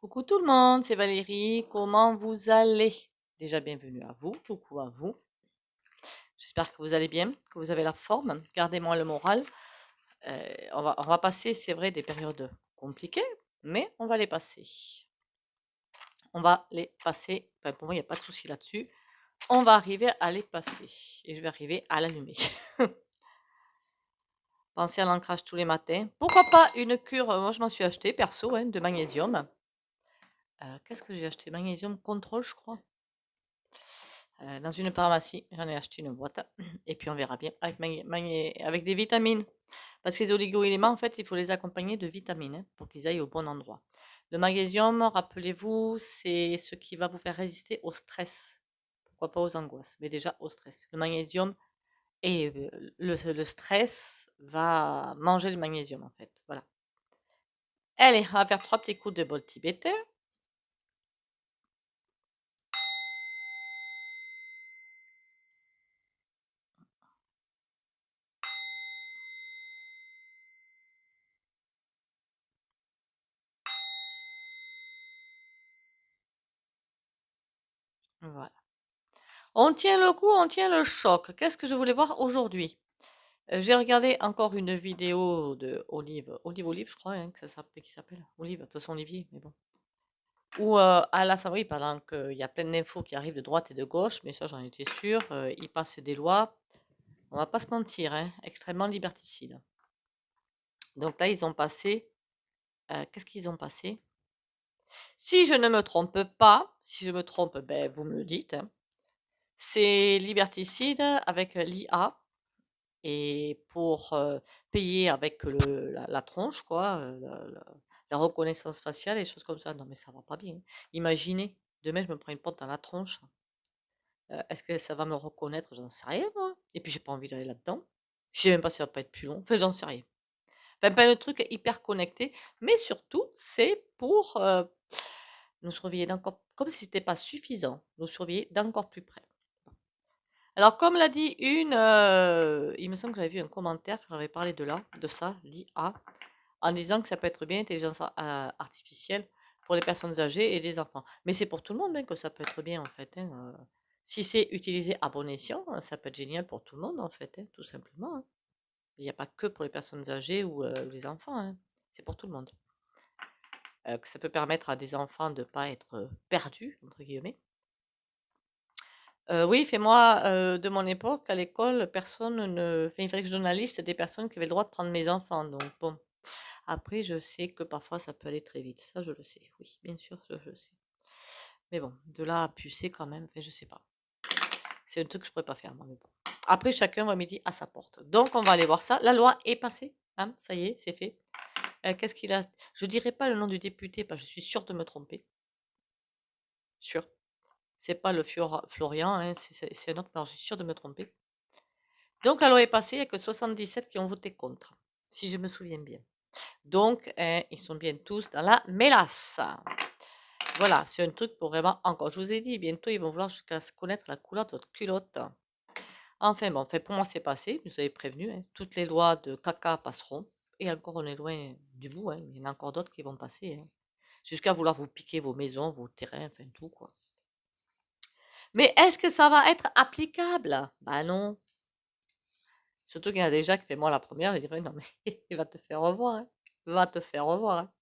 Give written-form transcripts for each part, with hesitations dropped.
Coucou tout le monde, c'est Valérie. Comment vous allez? Déjà bienvenue à vous, coucou à vous. J'espère que vous allez bien, que vous avez la forme. Gardez-moi le moral. On va passer, c'est vrai, des périodes compliquées, mais on va les passer. On va les passer. Enfin, pour moi, il n'y a pas de souci là-dessus. On va arriver à les passer. Et je vais arriver à l'allumer. Pensez à l'ancrage tous les matins. Pourquoi pas une cure? Moi, je m'en suis acheté perso, hein, de magnésium. Qu'est-ce que j'ai acheté? Magnésium contrôle, je crois. Dans une pharmacie, j'en ai acheté une boîte. Et puis on verra bien avec des vitamines. Parce que les oligo-éléments, en fait, il faut les accompagner de vitamines hein, pour qu'ils aillent au bon endroit. Le magnésium, rappelez-vous, c'est ce qui va vous faire résister au stress. Pourquoi pas aux angoisses, mais déjà au stress. Le magnésium et le stress va manger le magnésium, en fait. Voilà. Allez, on va faire 3 petits coups de bol tibétain. Voilà. On tient le coup, on tient le choc. Qu'est-ce que je voulais voir aujourd'hui? J'ai regardé encore une vidéo de Olive, je crois, hein, que ça s'appelle, qui s'appelle Olive, de toute façon Olivier, mais bon. Où à l'Assemblée, pendant qu'il y a plein d'infos qui arrivent de droite et de gauche, mais ça j'en étais sûre, ils passent des lois, on va pas se mentir, hein, extrêmement liberticides. Donc là, ils ont passé, qu'est-ce qu'ils ont passé? Si je ne me trompe pas, si je me trompe, ben, vous me le dites, hein, c'est liberticide avec l'IA. Et pour payer avec la tronche, quoi, la reconnaissance faciale et des choses comme ça. Non, mais ça va pas bien. Imaginez, demain, je me prends une porte dans la tronche. Est-ce que ça va me reconnaître? J'en sais rien, moi. Et puis, j'ai pas envie d'aller là-dedans. Je sais même pas si ça va pas être plus long. Enfin, j'en sais rien. Enfin, pas le truc hyper connecté. Mais surtout, c'est pour nous surveiller d'encore, comme si c'était pas suffisant, nous surveiller d'encore plus près. Alors, comme l'a dit il me semble que j'avais vu un commentaire qui avait parlé de ça, l'IA, en disant que ça peut être bien l'intelligence artificielle pour les personnes âgées et les enfants. Mais c'est pour tout le monde hein, que ça peut être bien en fait. Hein, si c'est utilisé à bon escient, ça peut être génial pour tout le monde en fait, hein, tout simplement. Hein. Il n'y a pas que pour les personnes âgées ou les enfants, hein, c'est pour tout le monde. Que ça peut permettre à des enfants de ne pas être perdus, entre guillemets. Oui, fais-moi, de mon époque, à l'école, personne ne enfin, il fallait que je donne la liste des personnes qui avaient le droit de prendre mes enfants, donc bon. Après, je sais que parfois ça peut aller très vite, ça je le sais, oui, bien sûr, je le sais. Mais bon, de là à pucer quand même, enfin, je sais pas. C'est un truc que je pourrais pas faire, moi, mais bon. Après, chacun voit midi à sa porte. Donc, on va aller voir ça. La loi est passée, hein, ça y est, c'est fait. Qu'est-ce qu'il a? Je dirai pas le nom du député, parce que je suis sûre de me tromper. Sûre. C'est pas le Florian, hein, c'est un autre, mais alors je suis sûre de me tromper. Donc la loi est passée, il n'y a que 77 qui ont voté contre, si je me souviens bien. Donc, ils sont bien tous dans la mélasse. Voilà, c'est un truc pour vraiment encore. Je vous ai dit, bientôt ils vont vouloir jusqu'à se connaître la couleur de votre culotte. Enfin bon, pour moi c'est passé, je vous avais prévenu. Hein. Toutes les lois de caca passeront. Et encore on est loin du bout, hein. Il y en a encore d'autres qui vont passer. Hein. Jusqu'à vouloir vous piquer vos maisons, vos terrains, enfin tout quoi. Mais est-ce que ça va être applicable? Bah non. Surtout qu'il y en a déjà qui fait moi la première, je dirais non mais il va te faire revoir, hein. Il va te faire revoir. Hein.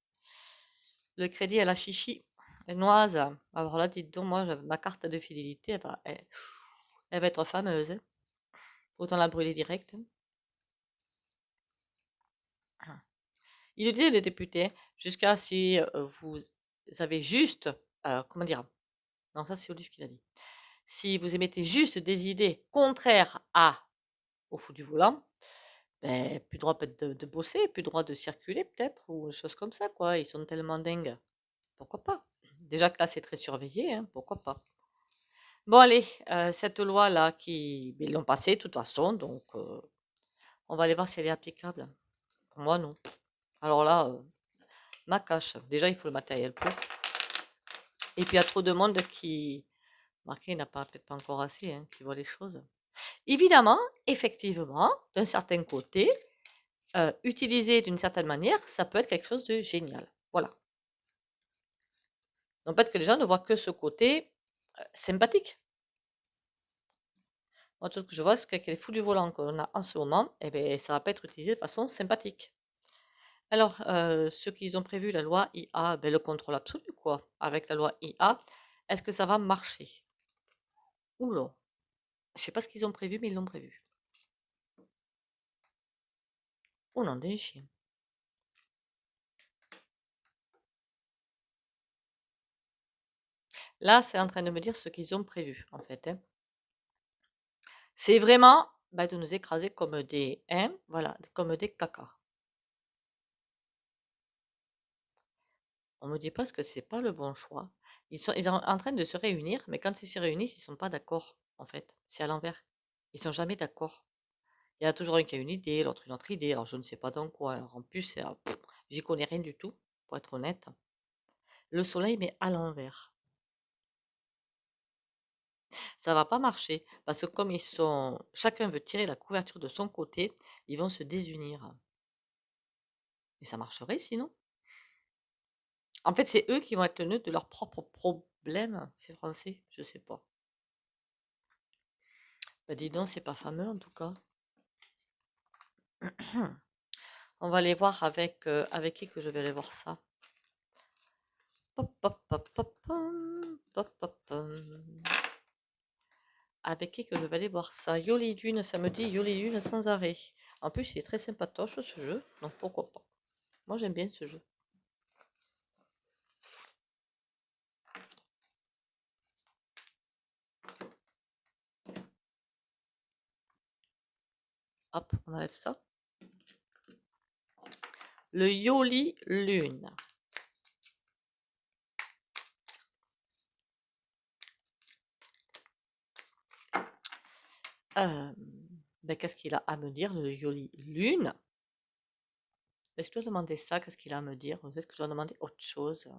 Le crédit à la chichi, noise. Alors là, dites donc, moi, ma carte de fidélité, elle va être fameuse. Hein. Autant la brûler direct. Hein. Il le disait, le député, jusqu'à si vous avez juste, comment dire, non, ça c'est Olive qui l'a dit. Si vous émettez juste des idées contraires au fou du volant, ben, plus droit peut-être de bosser, plus droit de circuler peut-être, ou des choses comme ça, quoi. Ils sont tellement dingues. Pourquoi pas? Déjà que là, c'est très surveillé, hein, pourquoi pas? Bon, allez, cette loi-là, ils l'ont passée de toute façon, donc on va aller voir si elle est applicable. Pour moi, non. Alors là, ma cache. Déjà, il faut le matériel pour. Et puis, il y a trop de monde qui, marqué, il n'a pas, peut-être pas encore assez, hein, qui voit les choses. Évidemment, effectivement, d'un certain côté, utilisé d'une certaine manière, ça peut être quelque chose de génial. Voilà. Donc peut-être que les gens ne voient que ce côté sympathique. Moi, tout ce que je vois, c'est qu'avec les fous du volant qu'on a en ce moment, eh ben, ça va pas être utilisé de façon sympathique. Alors, ceux qui ont prévu la loi IA, ben, le contrôle absolu, quoi. Avec la loi IA, est-ce que ça va marcher? Oula, je sais pas ce qu'ils ont prévu, mais ils l'ont prévu. Oh non, des chiens. Là, c'est en train de me dire ce qu'ils ont prévu, en fait, hein. C'est vraiment bah, de nous écraser comme des, hein, voilà, comme des cacas. On me dit pas que c'est pas le bon choix. Ils sont en train de se réunir, mais quand ils se réunissent, ils sont pas d'accord, en fait. C'est à l'envers. Ils sont jamais d'accord. Il y a toujours un qui a une idée, l'autre une autre idée. Alors je ne sais pas dans quoi. Alors en plus, j'y connais rien du tout, pour être honnête. Le soleil, mais à l'envers. Ça va pas marcher parce que comme chacun veut tirer la couverture de son côté, ils vont se désunir. Et ça marcherait sinon. En fait, c'est eux qui vont être le nœud de leurs propres problèmes. C'est français, je sais pas. Bah dis donc, c'est pas fameux en tout cas. On va aller voir avec qui que je vais aller voir ça. Pop, pop, pop, pop, pop, pop, avec qui que je vais aller voir ça. Yoli Dune, ça me dit Yoli Dune sans arrêt. En plus, il est très sympatoche ce jeu, donc pourquoi pas. Moi, j'aime bien ce jeu. Hop, on enlève ça. Le Yoli Lune. Ben, qu'est-ce qu'il a à me dire, le Yoli Lune? Est-ce que je dois demander ça? Qu'est-ce qu'il a à me dire? Ou est-ce que je dois demander autre chose?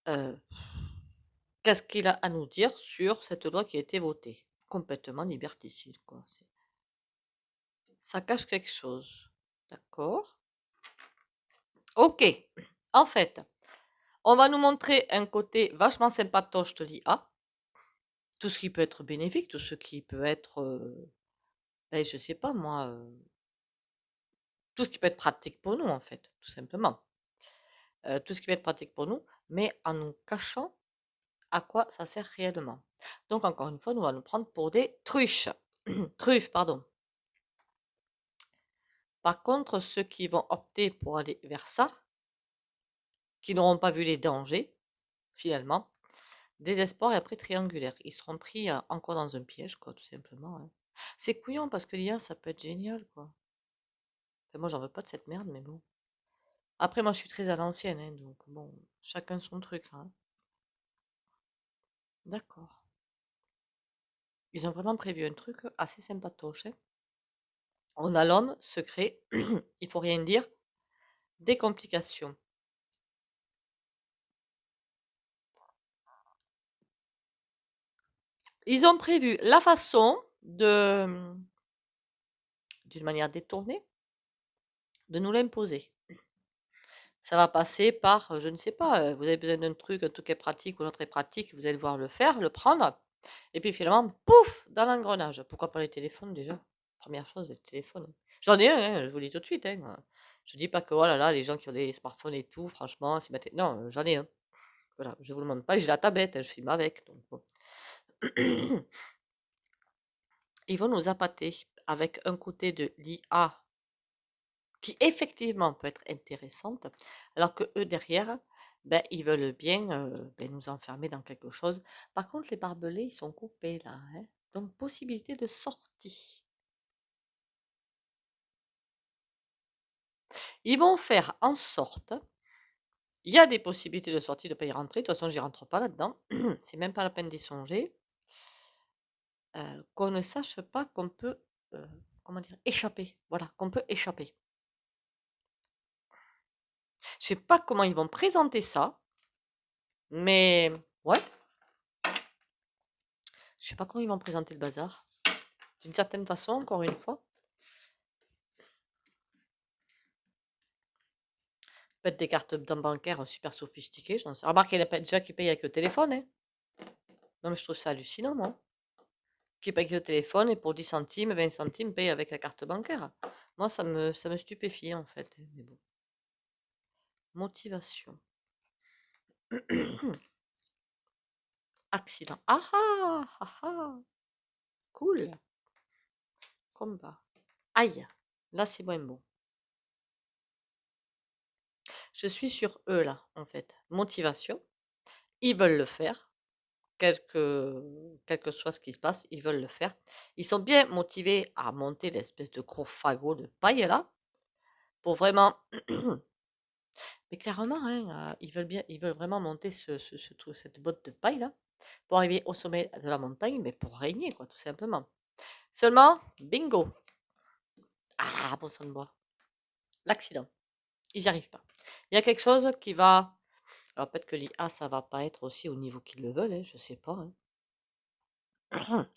Euh, Qu'est-ce qu'il a à nous dire sur cette loi qui a été votée? Complètement liberticide, quoi. Ça cache quelque chose. D'accord? Ok. En fait, on va nous montrer un côté vachement sympatoche de l'IA. Tout ce qui peut être bénéfique, tout ce qui peut être, ben, je sais pas moi, tout ce qui peut être pratique pour nous, en fait, tout simplement. Tout ce qui peut être pratique pour nous, mais en nous cachant à quoi ça sert réellement. Donc, encore une fois, nous allons nous prendre pour des truches. Truffes, pardon. Par contre, ceux qui vont opter pour aller vers ça, qui n'auront pas vu les dangers, finalement, désespoir et après triangulaire. Ils seront pris encore dans un piège, quoi, tout simplement, hein. C'est couillon parce que l'IA, ça peut être génial, quoi. Enfin, moi, j'en veux pas de cette merde, mais bon. Après, moi, je suis très à l'ancienne, hein, donc bon, chacun son truc, là, hein. D'accord. Ils ont vraiment prévu un truc assez sympatoche, hein. On a l'homme secret, il faut rien dire, des complications. Ils ont prévu la façon d'une manière détournée, de nous l'imposer. Ça va passer par, je ne sais pas, vous avez besoin d'un truc est pratique ou l'autre est pratique, vous allez devoir le faire, le prendre, et puis finalement, pouf, dans l'engrenage. Pourquoi pas les téléphones déjà? Première chose, les téléphones. J'en ai un, hein, je vous le dis tout de suite, hein. Je dis pas que, oh là là, les gens qui ont des smartphones et tout, franchement, non, j'en ai un. Voilà, je vous le montre pas, j'ai la tablette, hein, je filme avec, donc bon. Ils vont nous appâter avec un côté de l'IA qui effectivement peut être intéressante, alors que eux derrière, ben, ils veulent bien ben, nous enfermer dans quelque chose. Par contre, les barbelés, ils sont coupés là, hein. Donc, possibilité de sortie. Ils vont faire en sorte, il y a des possibilités de sortie, de ne pas y rentrer. De toute façon, j'y rentre pas là-dedans. C'est même pas la peine d'y songer. Qu'on ne sache pas qu'on peut, comment dire, échapper. Voilà, qu'on peut échapper. Je sais pas comment ils vont présenter ça, mais ouais, je sais pas comment ils vont présenter le bazar. D'une certaine façon, encore une fois. Peut-être des cartes bancaires super sophistiquées, j'en sais. Remarque, il y en a déjà qui payent avec le téléphone, hein. Non, mais je trouve ça hallucinant, moi. Qui paye avec le téléphone et pour 10 centimes, 20 centimes, paye avec la carte bancaire. Moi, ça me stupéfie, en fait, hein, mais bon. Motivation. Accident. Ah ah, ah ah. Cool. Combat. Aïe. Là, c'est moins bon. Je suis sur eux, là, en fait. Motivation. Ils veulent le faire. Quel que soit ce qui se passe, ils veulent le faire. Ils sont bien motivés à monter l'espèce de gros fagot de paille, là, pour vraiment... Mais clairement, hein, ils veulent vraiment monter cette botte de paille, là, pour arriver au sommet de la montagne, mais pour régner, quoi, tout simplement. Seulement, bingo. Ah, bon sang de bois. L'accident. Ils n'y arrivent pas. Il y a quelque chose qui va... Alors peut-être que l'IA, ça va pas être aussi au niveau qu'ils le veulent, hein, je sais pas, hein.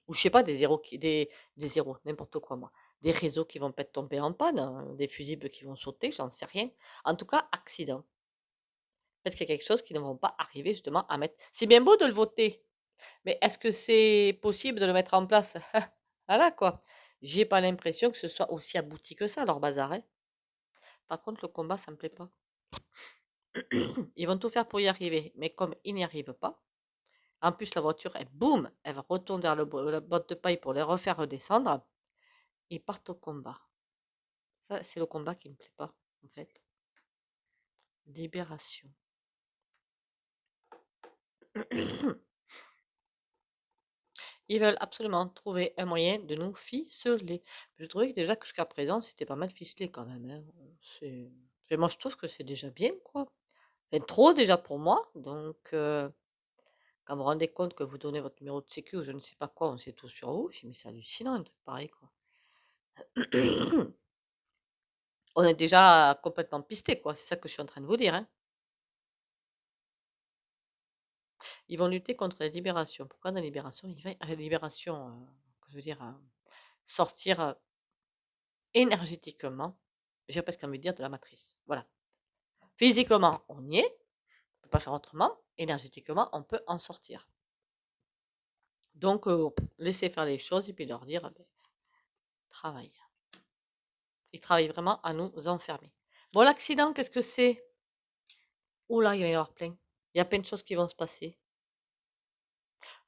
Ou je sais pas, des zéros, n'importe quoi, moi. Des réseaux qui vont peut-être tomber en panne, hein, des fusibles qui vont sauter, j'en sais rien. En tout cas, accident. Peut-être qu'il y a quelque chose qui ne vont pas arriver justement à mettre. C'est bien beau de le voter, mais est-ce que c'est possible de le mettre en place? Voilà quoi. J'ai pas l'impression que ce soit aussi abouti que ça, leur bazar, hein. Par contre, le combat, ça me plaît pas. Ils vont tout faire pour y arriver, mais comme ils n'y arrivent pas, en plus la voiture, elle boum, elle va retourner vers la botte de paille pour les refaire redescendre. Ils partent au combat. Ça, c'est le combat qui me plaît pas, en fait. Libération. Ils veulent absolument trouver un moyen de nous ficeler. Je trouvais que déjà que jusqu'à présent, c'était pas mal ficelé quand même, hein. Moi, je trouve que c'est déjà bien, quoi. Enfin, trop déjà pour moi. Donc, quand vous vous rendez compte que vous donnez votre numéro de sécu ou je ne sais pas quoi, on sait tout sur vous. Je dis, mais c'est hallucinant, un truc pareil, quoi. On est déjà complètement pisté, quoi. C'est ça que je suis en train de vous dire, hein. Ils vont lutter contre la libération. Pourquoi la libération? La libération, je veux dire, sortir énergétiquement, j'ai presque envie de dire de la matrice. Voilà. Physiquement, on y est, on ne peut pas faire autrement. Énergétiquement, on peut en sortir. Donc, laisser faire les choses et puis leur dire, ben, travaille. Ils travaillent vraiment à nous enfermer. Bon, l'accident, qu'est-ce que c'est? Oula, il va y en avoir plein. Il y a plein de choses qui vont se passer.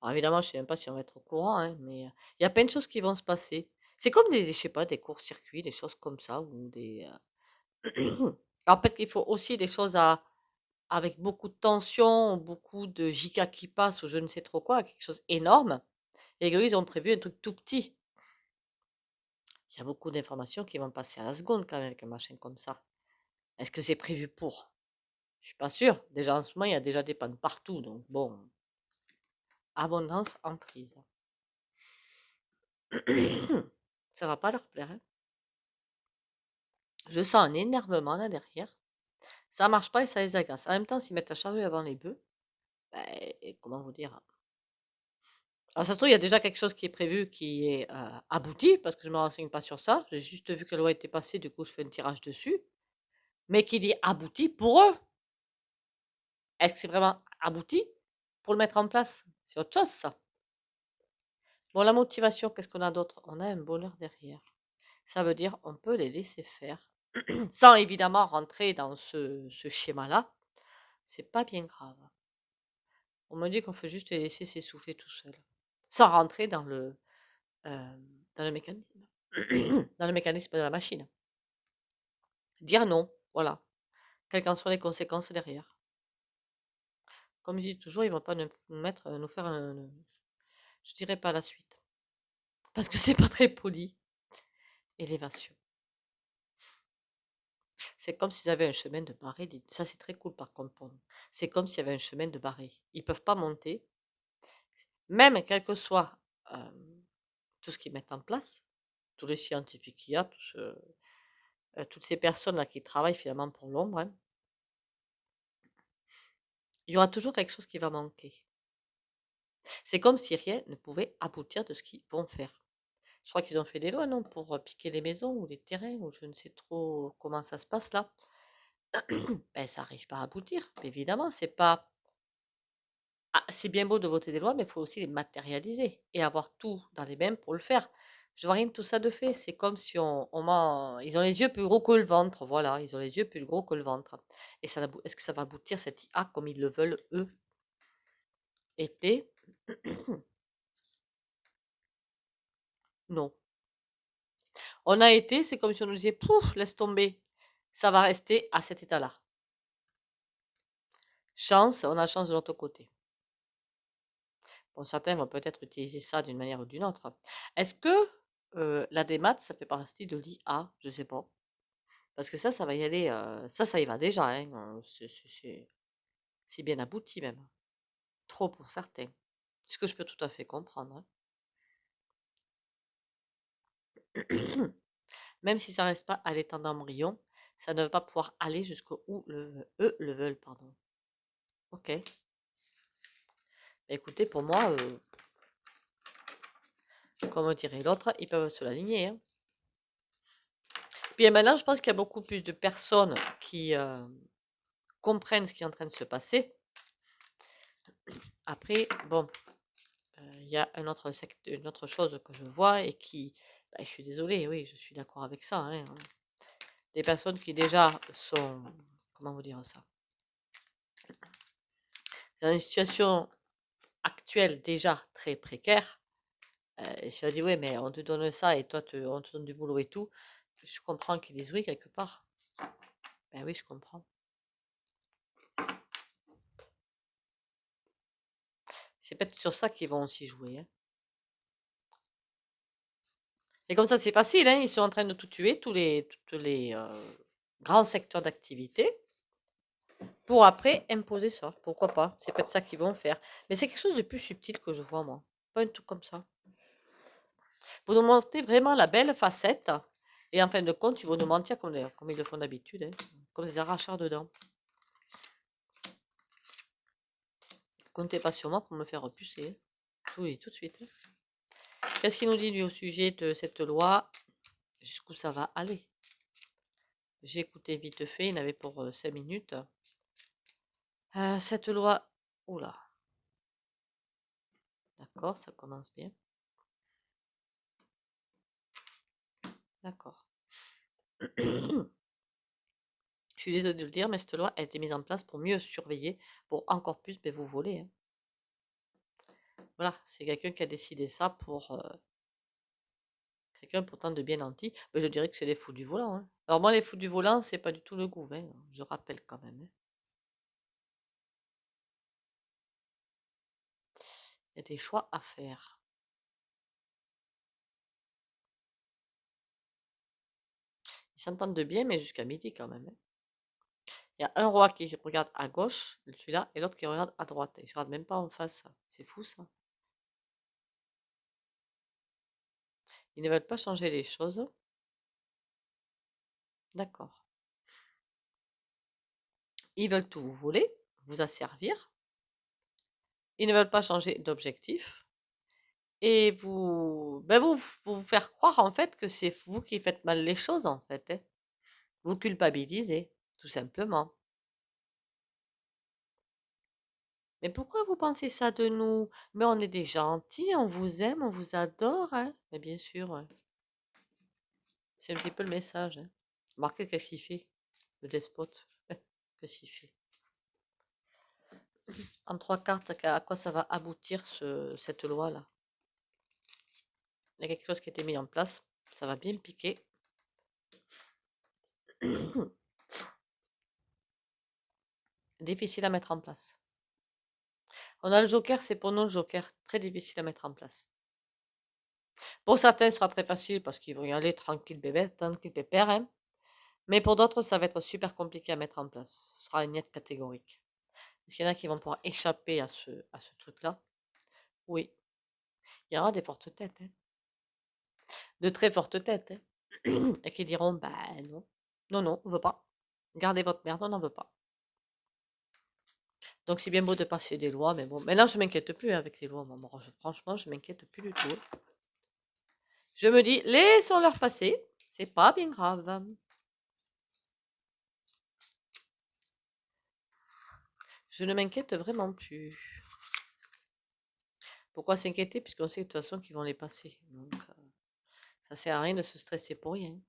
Alors évidemment, je ne sais même pas si on va être au courant, hein, mais il y a plein de choses qui vont se passer. C'est comme des, je sais pas, des courts-circuits, des choses comme ça, ou des... Alors peut-être qu'il faut aussi des choses avec beaucoup de tension, beaucoup de gigas qui passent, ou je ne sais trop quoi, quelque chose énorme, et qu'eux, ils ont prévu un truc tout petit. Il y a beaucoup d'informations qui vont passer à la seconde quand même avec un machin comme ça. Est-ce que c'est prévu pour? Je suis pas sûre. Déjà en ce moment, il y a déjà des pannes partout, donc bon, abondance en prise. Ça va pas leur plaire, hein. Je sens un énervement là derrière. Ça marche pas et ça les agace. En même temps, s'ils mettent la charrue avant les bœufs, ben, comment vous dire? Alors, ça se trouve, il y a déjà quelque chose qui est prévu qui est abouti, parce que je ne me renseigne pas sur ça. J'ai juste vu que la loi était passée, du coup, je fais un tirage dessus. Mais qui dit abouti pour eux. Est-ce que c'est vraiment abouti pour le mettre en place? C'est autre chose, ça. Bon, la motivation, qu'est-ce qu'on a d'autre? On a un bonheur derrière. Ça veut dire on peut les laisser faire, sans évidemment rentrer dans ce schéma-là. C'est pas bien grave. On me dit qu'on fait juste les laisser s'essouffler tout seul, sans rentrer euh, dans le mécanisme, dans le mécanisme de la machine. Dire non, voilà. Quelles qu'en soient les conséquences derrière. Comme je dis toujours, ils ne vont pas nous faire je dirais pas la suite. Parce que c'est pas très poli. Élévation. C'est comme s'ils avaient un chemin de barré. Ça, c'est très cool par contre. C'est comme s'il y avait un chemin de barré. Ils ne peuvent pas monter. Même quel que soit tout ce qu'ils mettent en place, tous les scientifiques qu'il y a, toutes ces personnes-là qui travaillent finalement pour l'ombre, hein, il y aura toujours quelque chose qui va manquer. C'est comme si rien ne pouvait aboutir de ce qu'ils vont faire. Je crois qu'ils ont fait des lois, non, pour piquer les maisons ou les terrains, ou je ne sais trop comment ça se passe là. ben, ça n'arrive pas à aboutir. Évidemment, c'est pas. Ah, c'est bien beau de voter des lois, mais il faut aussi les matérialiser et avoir tout dans les mains pour le faire. Je vois rien de tout ça de fait. C'est comme si ils ont les yeux plus gros que le ventre. Voilà, ils ont les yeux plus gros que le ventre. Et est-ce que ça va aboutir cette IA comme ils le veulent eux? Été? Non. On a été, c'est comme si on nous disait, pouf, laisse tomber. Ça va rester à cet état-là. Chance, on a chance de l'autre côté. Bon, certains vont peut-être utiliser ça d'une manière ou d'une autre. Est-ce que la démat, ça fait partie de l'IA? Je sais pas. Parce que ça va y aller. Ça y va déjà, hein. C'est bien abouti même. Trop pour certains. Ce que je peux tout à fait comprendre, hein. Même si ça reste pas à l'état d'embryon, ça ne va pas pouvoir aller jusqu'où eux le veulent, pardon. Ok. Bah, écoutez, pour moi, comme dirait l'autre, ils peuvent se l'aligner, hein. Puis maintenant, je pense qu'il y a beaucoup plus de personnes qui comprennent ce qui est en train de se passer. Après, bon, il y a une autre chose que je vois et qui, bah, je suis désolée, oui, je suis d'accord avec ça, hein. Des personnes qui déjà sont, comment vous dire ça, dans une situation actuelle déjà très précaire. Et si on dit, oui, mais on te donne ça et toi, on te donne du boulot et tout, je comprends qu'ils disent oui quelque part. Ben oui, je comprends. C'est peut-être sur ça qu'ils vont aussi jouer, hein. Et comme ça, c'est facile, hein. Ils sont en train de tout tuer, tous les grands secteurs d'activité, pour après imposer ça. Pourquoi pas? C'est peut-être ça qu'ils vont faire. Mais c'est quelque chose de plus subtil que je vois, moi. Pas un truc comme ça. Vous nous montrez vraiment la belle facette. Et en fin de compte, ils vont nous mentir comme ils le font d'habitude, hein, comme des arracheurs de dents. Comptez pas sur moi pour me faire repousser, hein. Je vous le dis tout de suite, hein. Qu'est-ce qu'il nous dit lui au sujet de cette loi? Jusqu'où ça va aller? J'ai écouté vite fait, il y en avait pour 5 minutes. Cette loi. Oula, d'accord, ça commence bien. D'accord. Je suis désolée de le dire, mais cette loi a été mise en place pour mieux surveiller, pour encore plus vous voler, hein. Voilà, c'est quelqu'un qui a décidé ça pour quelqu'un pourtant de bien nanti. Mais je dirais que c'est les fous du volant, hein. Alors moi, les fous du volant, c'est pas du tout le gouvernement, hein, je rappelle quand même, hein. Il y a des choix à faire. Ils s'entendent de bien, mais jusqu'à midi quand même, hein. Il y a un roi qui regarde à gauche, celui-là, et l'autre qui regarde à droite. Ils ne se regardent même pas en face. C'est fou ça. Ils ne veulent pas changer les choses. D'accord. Ils veulent tout vous voler, vous asservir. Ils ne veulent pas changer d'objectif. Et vous faire croire en fait que c'est vous qui faites mal les choses en fait, hein. Vous culpabilisez, tout simplement. Mais pourquoi vous pensez ça de nous? Mais on est des gentils, on vous aime, on vous adore, hein. Mais bien sûr, ouais. C'est un petit peu le message, hein. Remarquez qu'est-ce qu'il fait, le despote. Qu'est-ce qu'il fait? En 3 cartes, à quoi ça va aboutir cette loi-là? Il y a quelque chose qui a été mis en place, ça va bien piquer. Difficile à mettre en place. On a le joker, c'est pour nous le joker, très difficile à mettre en place. Pour certains, ce sera très facile parce qu'ils vont y aller tranquille bébé, tranquille pépère, hein. Mais pour d'autres, ça va être super compliqué à mettre en place. Ce sera une niette catégorique. Est-ce qu'il y en a qui vont pouvoir échapper à ce truc-là? Oui. Il y aura des fortes têtes, hein. De très fortes têtes, hein. Et qui diront, bah non, non, non, on veut pas. Gardez votre merde, on n'en veut pas. Donc c'est bien beau de passer des lois, mais bon, maintenant je m'inquiète plus avec les lois. Moi, franchement, je m'inquiète plus du tout. Je me dis, laissons-leur passer, c'est pas bien grave. Je ne m'inquiète vraiment plus. Pourquoi s'inquiéter puisqu'on sait de toute façon qu'ils vont les passer. Donc, ça sert à rien de se stresser pour rien.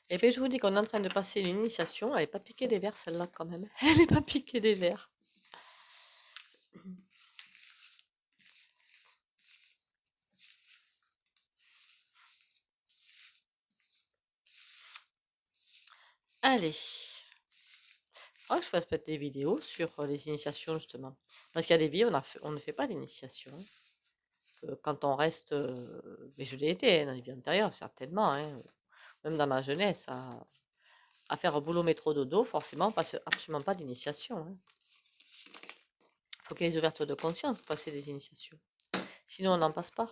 Et puis je vous dis qu'on est en train de passer une initiation. Elle n'est pas piquée des verres, celle-là, quand même. Elle n'est pas piquée des verres. Allez. Ah, je fasse peut-être des vidéos sur les initiations, justement. Parce qu'il y a des vies, on ne fait pas d'initiation. Quand on reste, mais je l'ai été dans les vies antérieures, certainement, hein, même dans ma jeunesse, à faire boulot métro dodo, forcément, on passe absolument pas d'initiation. Il faut qu'il y ait des ouvertures de conscience pour passer des initiations. Sinon, on n'en passe pas.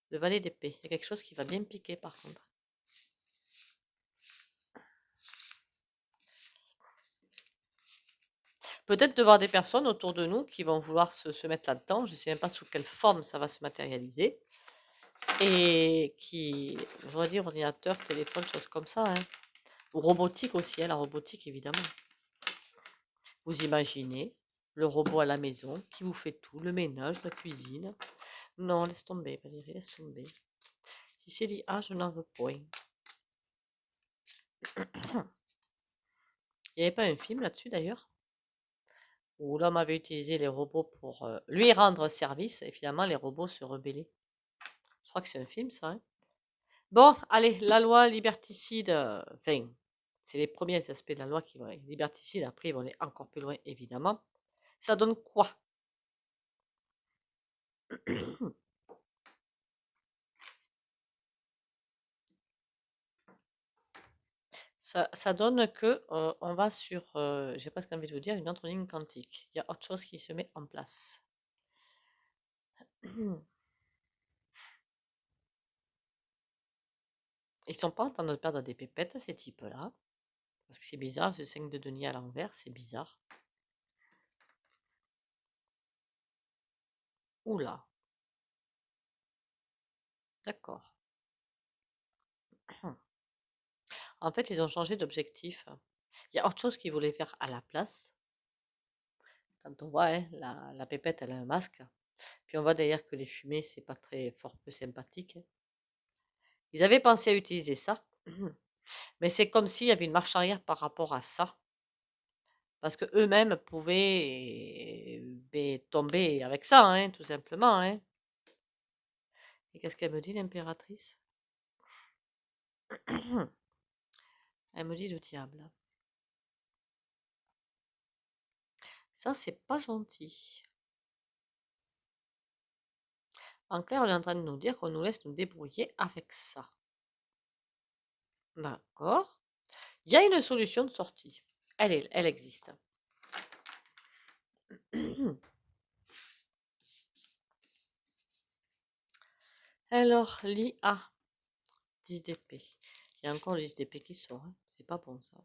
Le valet d'épée, il y a quelque chose qui va bien piquer, par contre. Peut-être de voir des personnes autour de nous qui vont vouloir se mettre là-dedans. Je ne sais même pas sous quelle forme ça va se matérialiser. Et qui, j'aurais dit ordinateur, téléphone, choses comme ça. Hein. Ou robotique aussi, hein, la robotique évidemment. Vous imaginez le robot à la maison qui vous fait tout, le ménage, la cuisine. Non, laisse tomber, Valérie, laisse tomber. Si c'est dit ah, je n'en veux point. Il n'y avait pas un film là-dessus d'ailleurs où l'homme avait utilisé les robots pour lui rendre service et finalement les robots se rebellaient. Je crois que c'est un film ça. Hein. Bon, allez, la loi liberticide, enfin, c'est les premiers aspects de la loi qui vont être liberticides, après ils vont aller encore plus loin évidemment. Ça donne quoi? Ça donne que on va sur, j'ai presque envie de vous dire, une autre ligne quantique. Il y a autre chose qui se met en place. Ils sont pas en train de perdre des pépettes, ces types-là. Parce que c'est bizarre, ce 5 de denier à l'envers, c'est bizarre. Oula, d'accord. En fait, ils ont changé d'objectif. Il y a autre chose qu'ils voulaient faire à la place. Quand on voit, hein, la pépette, elle a un masque. Puis on voit d'ailleurs que les fumées, c'est pas très fort peu sympathique. Hein. Ils avaient pensé à utiliser ça. Mais c'est comme s'il y avait une marche arrière par rapport à ça. Parce que eux-mêmes pouvaient tomber avec ça, hein, tout simplement. Hein. Et qu'est-ce qu'elle me dit, l'impératrice? Elle me dit le diable. Ça, c'est pas gentil. En clair, on est en train de nous dire qu'on nous laisse nous débrouiller avec ça. D'accord. Il y a une solution de sortie. Elle existe. Alors, l'IA, 10 d'épée. Il y a encore le 10 d'épée qui sort. Hein. C'est pas bon ça.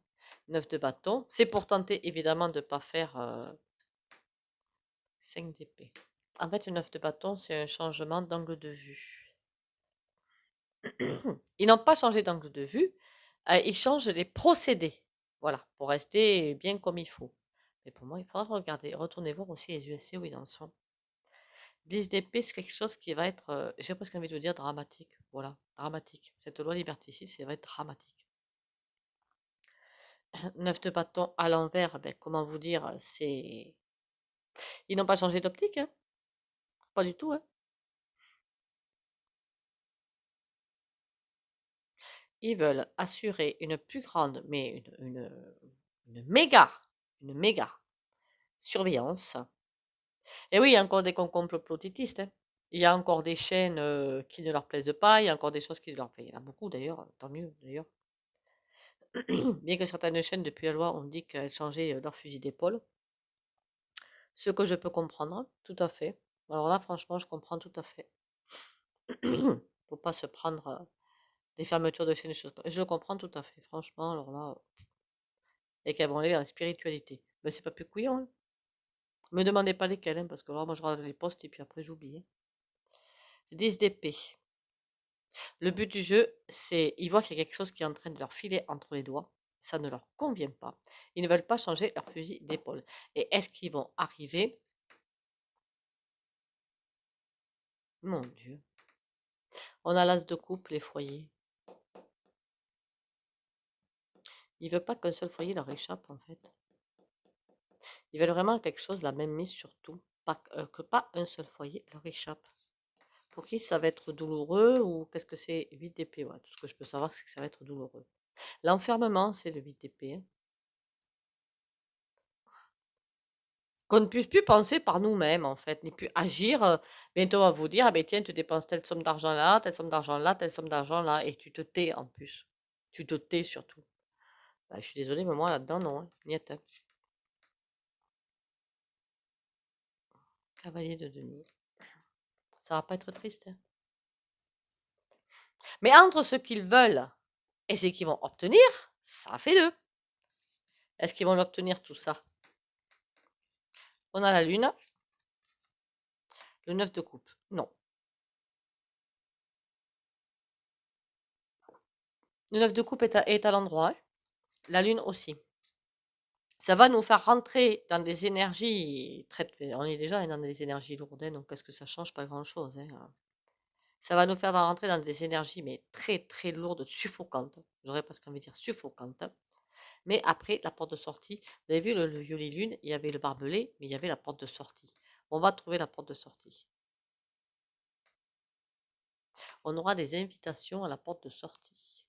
9 de bâton. C'est pour tenter évidemment de ne pas faire 5 d'épée. En fait, le 9 de bâton, c'est un changement d'angle de vue. Ils n'ont pas changé d'angle de vue, ils changent les procédés. Voilà, pour rester bien comme il faut. Mais pour moi, il faudra regarder, retourner voir aussi les USC où ils en sont. 10 d'épée, c'est quelque chose qui va être, j'ai presque envie de vous dire dramatique. Voilà, dramatique. Cette loi liberticide, ça va être dramatique. 9 de bâton à l'envers, ben, comment vous dire, c'est... Ils n'ont pas changé d'optique, hein. Pas du tout, hein. Ils veulent assurer une plus grande, mais une méga surveillance. Et oui, il y a encore des complotistes. Hein. Il y a encore des chaînes qui ne leur plaisent pas. Il y a encore des choses qui leur plaisent. Il y en a beaucoup d'ailleurs, tant mieux d'ailleurs. Bien que certaines chaînes, depuis la loi, ont dit qu'elles changeaient leur fusil d'épaule. Ce que je peux comprendre, tout à fait. Alors là, franchement, je comprends tout à fait. Faut pas se prendre des fermetures de chaînes, des choses comme ça. Je comprends tout à fait, franchement. Alors là, et qu'elles vont aller vers la spiritualité. Mais c'est pas plus couillon. Hein. Me demandez pas lesquelles, hein, parce que là, moi, je regarde les posts et puis après, j'oublie. Hein. 10 d'épée. Le but du jeu, c'est, ils voient qu'il y a quelque chose qui est en train de leur filer entre les doigts. Ça ne leur convient pas. Ils ne veulent pas changer leur fusil d'épaule. Et est-ce qu'ils vont arriver? Mon Dieu. On a l'as de coupe, les foyers. Ils ne veulent pas qu'un seul foyer leur échappe, en fait. Ils veulent vraiment quelque chose, la même mise surtout. Que pas un seul foyer leur échappe. Pour qui ça va être douloureux ou qu'est-ce que c'est? 8 d'épée, ouais. Tout ce que je peux savoir, c'est que ça va être douloureux. L'enfermement, c'est le 8 d'épée. Hein. Qu'on ne puisse plus penser par nous-mêmes, en fait, ni plus agir. Bientôt, on va vous dire, ah ben tiens, tu dépenses telle somme d'argent là, telle somme d'argent là, telle somme d'argent là, et tu te tais en plus. Tu te tais surtout. Bah, je suis désolée, mais moi là-dedans, non. Hein. Niet, hein. Cavalier de denier. Ça va pas être triste. Hein. Mais entre ce qu'ils veulent et ce qu'ils vont obtenir, ça fait deux. Est-ce qu'ils vont l'obtenir tout ça? On a la lune. Le 9 de coupe. Non. Le 9 de coupe est à l'endroit. Hein. La lune aussi. Ça va nous faire rentrer dans des énergies très... On est déjà dans des énergies lourdes, hein, donc qu'est-ce que ça change? Pas grand-chose. Hein. Ça va nous faire rentrer dans des énergies, mais très très lourdes, suffocantes. J'aurais presque envie de dire suffocantes. Mais après, la porte de sortie, vous avez vu le violet lune, il y avait le barbelé, mais il y avait la porte de sortie. On va trouver la porte de sortie. On aura des invitations à la porte de sortie.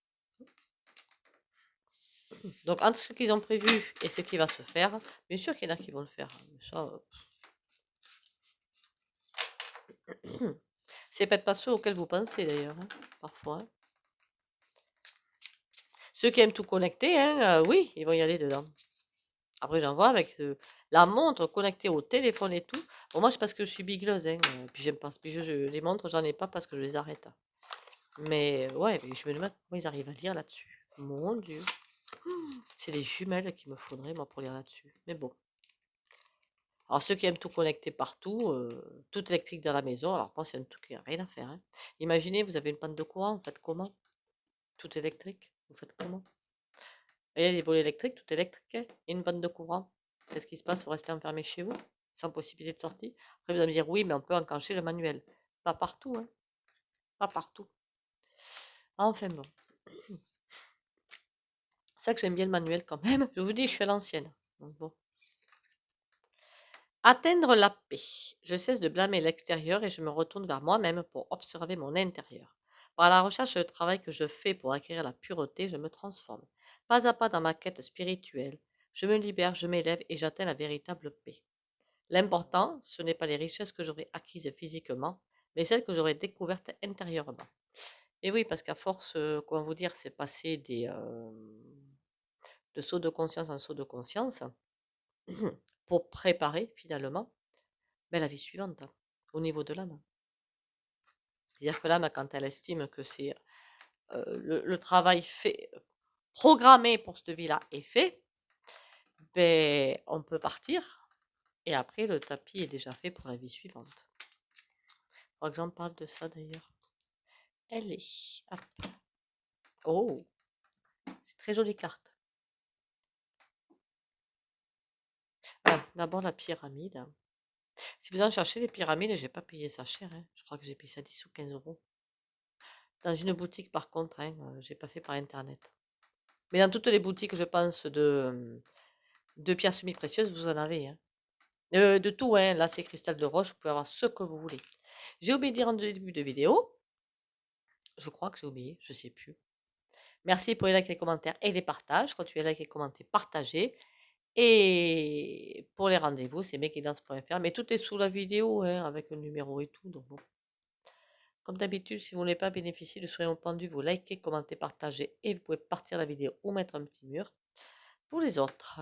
Donc, entre ce qu'ils ont prévu et ce qui va se faire, bien sûr qu'il y en a qui vont le faire. Mais ça, c'est peut-être pas ceux auxquels vous pensez d'ailleurs, hein, parfois. Hein. Ceux qui aiment tout connecter, hein, oui, ils vont y aller dedans. Après, j'en vois avec la montre connectée au téléphone et tout. Bon, moi, c'est parce que je suis bigleuse, hein, puis j'aime pas. Puis les montres, j'en ai pas parce que je les arrête. Mais ouais, mais je me demande comment ils arrivent à lire là-dessus. Mon Dieu. C'est des jumelles qu'il me faudrait, moi, pour lire là-dessus. Mais bon. Alors, ceux qui aiment tout connecter partout, tout électrique dans la maison, alors moi, c'est un truc qui n'a rien à faire. Hein. Imaginez, vous avez une panne de courant, vous faites comment? Tout électrique, vous faites comment? Et les volets électriques, tout électrique, hein, et une panne de courant. Qu'est-ce qui se passe? Vous restez enfermé chez vous, sans possibilité de sortie. Après, vous allez me dire, oui, mais on peut enclencher le manuel. Pas partout, hein. Pas partout. Enfin bon. C'est ça que j'aime bien le manuel quand même. Je vous dis, je suis à l'ancienne. Donc bon. Atteindre la paix. Je cesse de blâmer l'extérieur et je me retourne vers moi-même pour observer mon intérieur. Par la recherche et le travail que je fais pour acquérir la pureté, je me transforme. Pas à pas dans ma quête spirituelle, je me libère, je m'élève et j'atteins la véritable paix. L'important, ce n'est pas les richesses que j'aurai acquises physiquement, mais celles que j'aurai découvertes intérieurement. Et oui, parce qu'à force, comment vous dire, c'est passer de saut de conscience en saut de conscience pour préparer finalement la vie suivante hein, au niveau de l'âme. C'est-à-dire que l'âme, quand elle estime que c'est le travail fait, programmé pour cette vie-là est fait, ben, on peut partir et après le tapis est déjà fait pour la vie suivante. Il faudra que j'en parle de ça d'ailleurs. Elle est. Hop. Oh, c'est très jolie carte. Ah, d'abord la pyramide. Si vous en cherchez des pyramides, j'ai pas payé ça cher. Hein. Je crois que j'ai payé ça 10 ou 15 euros. Dans une boutique par contre, hein, j'ai pas fait par internet. Mais dans toutes les boutiques, je pense, de pierres semi-précieuses, vous en avez. Hein. De tout, hein. Là c'est cristal de roche, vous pouvez avoir ce que vous voulez. J'ai oublié de dire en début de vidéo. Je crois que j'ai oublié, je sais plus. Merci pour les likes, les commentaires et les partages. Continuez à liker, commenter, partager. Et pour les rendez-vous, c'est meguidance.fr. Mais tout est sous la vidéo, hein, avec le numéro et tout. Donc bon. Comme d'habitude, si vous ne voulez pas bénéficier de Soyons Pendus, vous likez, commentez, partagez. Et vous pouvez partir la vidéo ou mettre un petit mur pour les autres.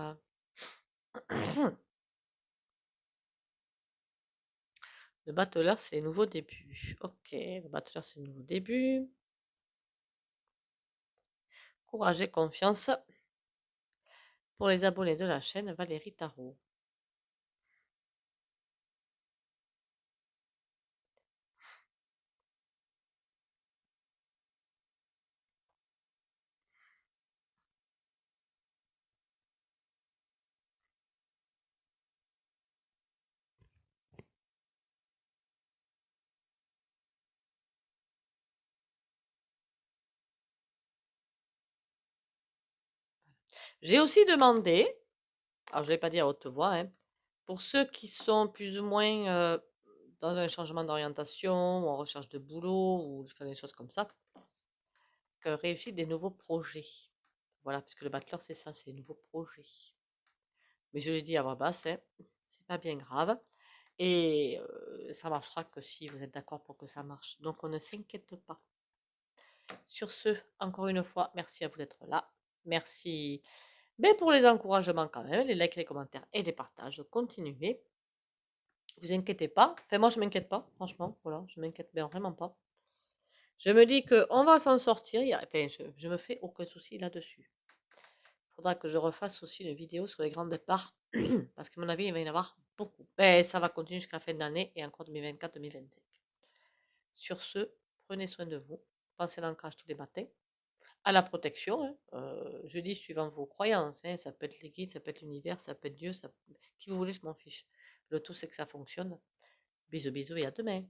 Le battleur, c'est le nouveau début. Ok, le battleur, c'est le nouveau début. Courage et confiance. Pour les abonnés de la chaîne, Valérie Tarot. J'ai aussi demandé, alors je ne vais pas dire à haute voix, hein, pour ceux qui sont plus ou moins dans un changement d'orientation ou en recherche de boulot ou faire des choses comme ça, que réussir des nouveaux projets. Voilà, puisque le bachelor, c'est ça, c'est des nouveaux projets. Mais je l'ai dit à voix basse, hein, c'est pas bien grave. Et ça marchera que si vous êtes d'accord pour que ça marche. Donc on ne s'inquiète pas. Sur ce, encore une fois, merci à vous d'être là. Merci pour les encouragements quand même, les likes, les commentaires et les partages. Continuez. Vous inquiétez pas. Enfin, moi, je m'inquiète pas, franchement. Voilà, je m'inquiète bien vraiment pas. Je me dis qu'on va s'en sortir. Enfin, je me fais aucun souci là-dessus. Il faudra que je refasse aussi une vidéo sur les grands départs. Parce qu'à mon avis, il va y en avoir beaucoup. Ben, ça va continuer jusqu'à la fin de l'année et encore 2024-2025. Sur ce, prenez soin de vous. Pensez à l'ancrage tous les matins. À la protection, hein. Je dis suivant vos croyances, hein. Ça peut être les guides, ça peut être l'univers, ça peut être Dieu, qui vous voulez, je m'en fiche. Le tout, c'est que ça fonctionne. Bisous, bisous et à demain.